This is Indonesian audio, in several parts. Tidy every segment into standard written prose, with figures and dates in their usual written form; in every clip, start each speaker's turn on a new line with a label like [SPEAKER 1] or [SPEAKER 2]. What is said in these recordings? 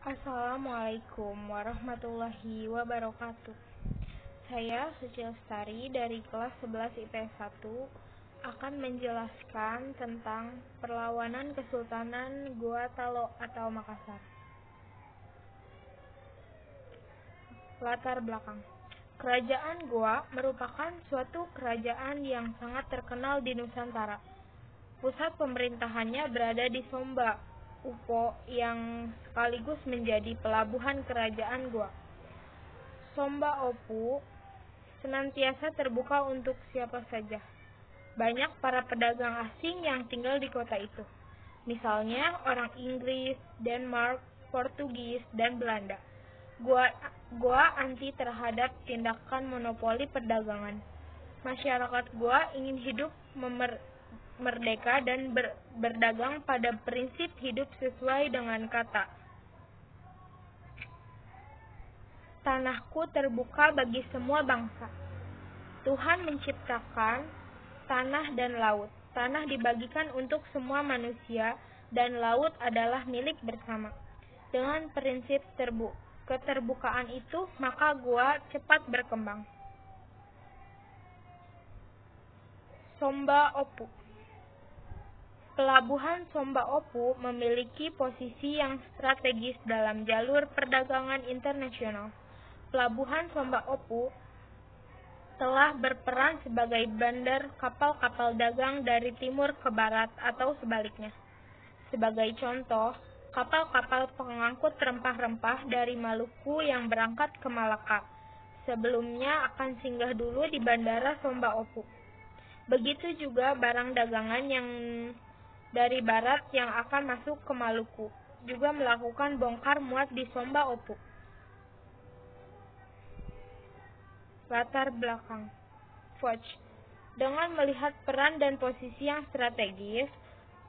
[SPEAKER 1] Assalamualaikum warahmatullahi wabarakatuh. Saya Suci Lestari dari kelas 11 IPS 1 akan menjelaskan tentang perlawanan Kesultanan Goa Talo atau Makassar. Latar belakang. Kerajaan Goa merupakan suatu kerajaan yang sangat terkenal di Nusantara. Pusat pemerintahannya berada di Somba, Upo, yang sekaligus menjadi pelabuhan kerajaan Goa. Somba Opu senantiasa terbuka untuk siapa saja. Banyak para pedagang asing yang tinggal di kota itu. Misalnya orang Inggris, Denmark, Portugis, dan Belanda. Goa anti terhadap tindakan monopoli perdagangan. Masyarakat Goa ingin hidup merdeka dan berdagang pada prinsip hidup sesuai dengan kata. Tanahku terbuka bagi semua bangsa. Tuhan menciptakan tanah dan laut. Tanah dibagikan untuk semua manusia dan laut adalah milik bersama. Dengan prinsip keterbukaan itu, maka Goa cepat berkembang. Somba Opu. Pelabuhan Somba Opu memiliki posisi yang strategis dalam jalur perdagangan internasional. Pelabuhan Somba Opu telah berperan sebagai bandar kapal-kapal dagang dari timur ke barat atau sebaliknya. Sebagai contoh, kapal-kapal pengangkut rempah-rempah dari Maluku yang berangkat ke Malaka sebelumnya akan singgah dulu di bandara Somba Opu. Begitu juga barang dagangan yang dari barat yang akan masuk ke Maluku juga melakukan bongkar muat di Somba Opu. Latar belakang. Foch. Dengan melihat peran dan posisi yang strategis,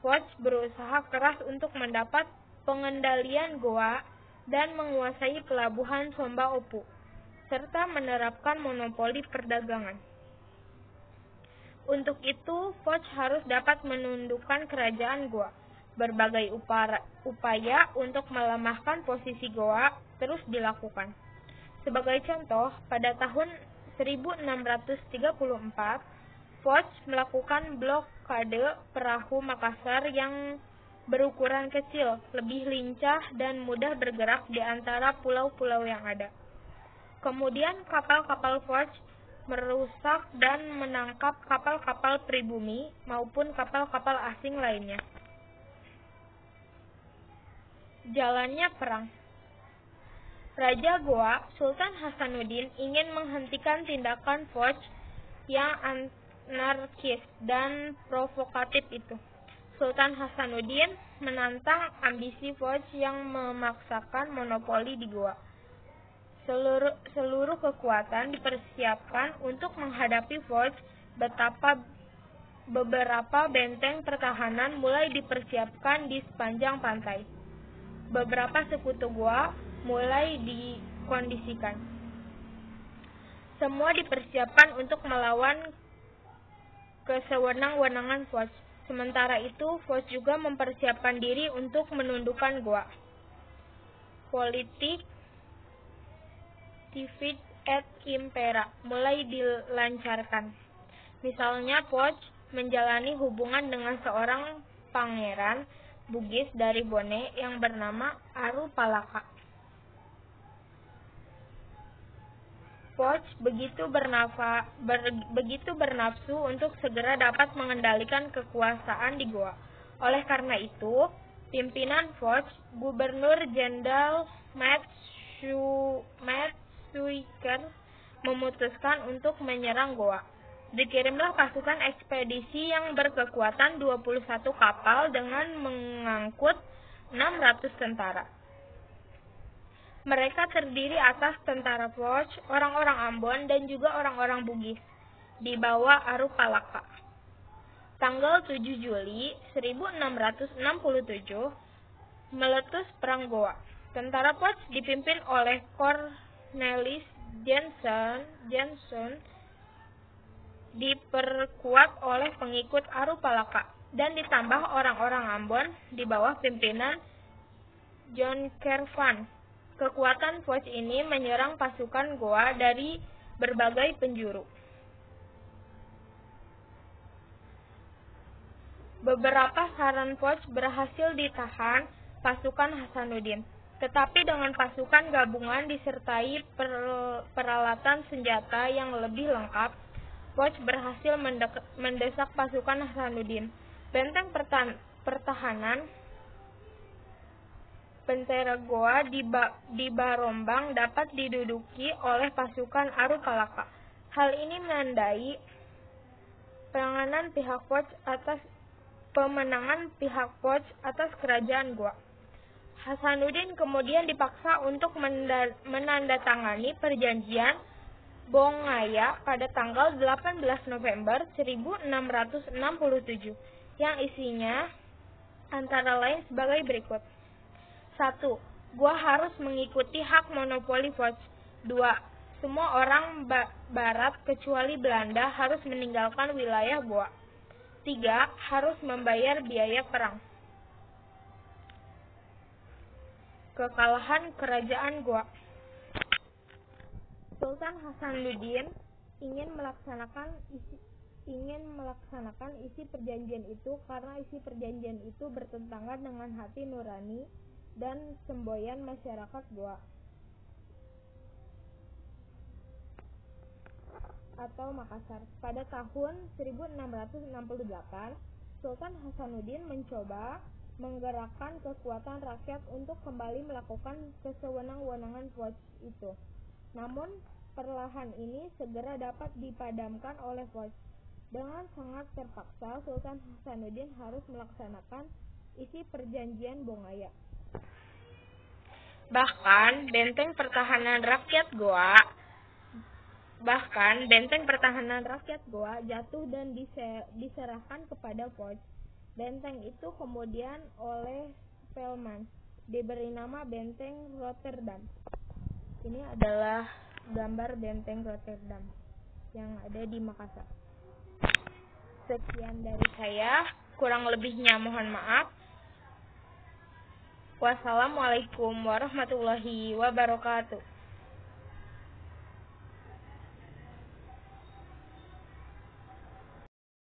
[SPEAKER 1] Foch berusaha keras untuk mendapat pengendalian Goa dan menguasai pelabuhan Somba Opu, serta menerapkan monopoli perdagangan. Untuk itu, Foch harus dapat menundukkan kerajaan Goa. Berbagai upaya untuk melemahkan posisi Goa terus dilakukan. Sebagai contoh, pada tahun 1634, Foch melakukan blokade perahu Makassar yang berukuran kecil, lebih lincah dan mudah bergerak di antara pulau-pulau yang ada. Kemudian kapal-kapal Foch merusak dan menangkap kapal-kapal pribumi maupun kapal-kapal asing lainnya. Jalannya perang. Raja Goa, Sultan Hasanuddin, ingin menghentikan tindakan Foch yang anarkis dan provokatif itu. Sultan Hasanuddin menantang ambisi Foch yang memaksakan monopoli di Goa. Seluruh kekuatan dipersiapkan untuk menghadapi Foch. Beberapa benteng pertahanan mulai dipersiapkan di sepanjang pantai. Beberapa sekutu Goa mulai dikondisikan. Semua dipersiapkan untuk melawan kesewenang-wenangan Foch. Sementara itu, Foch juga mempersiapkan diri untuk menundukkan Goa. Politik divide et impera mulai dilancarkan. Misalnya, Foch menjalani hubungan dengan seorang pangeran Bugis dari Bone yang bernama Aru Palaka. Foch begitu bernafsu untuk segera dapat mengendalikan kekuasaan di Goa. Oleh karena itu, pimpinan Foch, Gubernur Jenderal Matsuyker, memutuskan untuk menyerang Goa. Dikirimlah pasukan ekspedisi yang berkekuatan 21 kapal dengan mengangkut 600 tentara. Mereka terdiri atas tentara Foch, orang-orang Ambon, dan juga orang-orang Bugis, di bawah Aru Palaka. Tanggal 7 Juli 1667, meletus Perang Goa. Tentara Foch dipimpin oleh Cornelis Janson, diperkuat oleh pengikut Aru Palaka, dan ditambah orang-orang Ambon di bawah pimpinan John Kervan. Kekuatan Foch ini menyerang pasukan Goa dari berbagai penjuru. Beberapa saran Foch berhasil ditahan pasukan Hasanuddin, tetapi dengan pasukan gabungan disertai peralatan senjata yang lebih lengkap, Foch berhasil mendesak pasukan Hasanuddin. Benteng pertahanan Pentera Goa di Barombang dapat diduduki oleh pasukan Arupalaka. Hal ini menandai pemenangan pihak Foch atas kerajaan Goa. Hasanuddin kemudian dipaksa untuk menandatangani perjanjian Bongaya pada tanggal 18 November 1667 yang isinya antara lain sebagai berikut. 1. Goa harus mengikuti hak monopoli Foch. 2. Semua orang barat kecuali Belanda harus meninggalkan wilayah Goa. 3. Harus membayar biaya perang. Kekalahan kerajaan Goa. Sultan Hasanuddin ingin melaksanakan isi perjanjian itu karena isi perjanjian itu bertentangan dengan hati nurani dan semboyan masyarakat Goa atau Makassar. Pada tahun 1668, Sultan Hasanuddin mencoba menggerakkan kekuatan rakyat untuk kembali melakukan kesewenang-wenangan Foch itu. Namun, perlahan ini segera dapat dipadamkan oleh Foch. Dengan sangat terpaksa, Sultan Hasanuddin harus melaksanakan isi perjanjian Bongaya. Bahkan benteng pertahanan rakyat Goa jatuh dan diserahkan kepada Foch. Benteng itu kemudian oleh Spelman diberi nama Benteng Rotterdam. Ini adalah gambar Benteng Rotterdam yang ada di Makassar. Sekian dari saya, kurang lebihnya mohon maaf. Wassalamualaikum warahmatullahi wabarakatuh.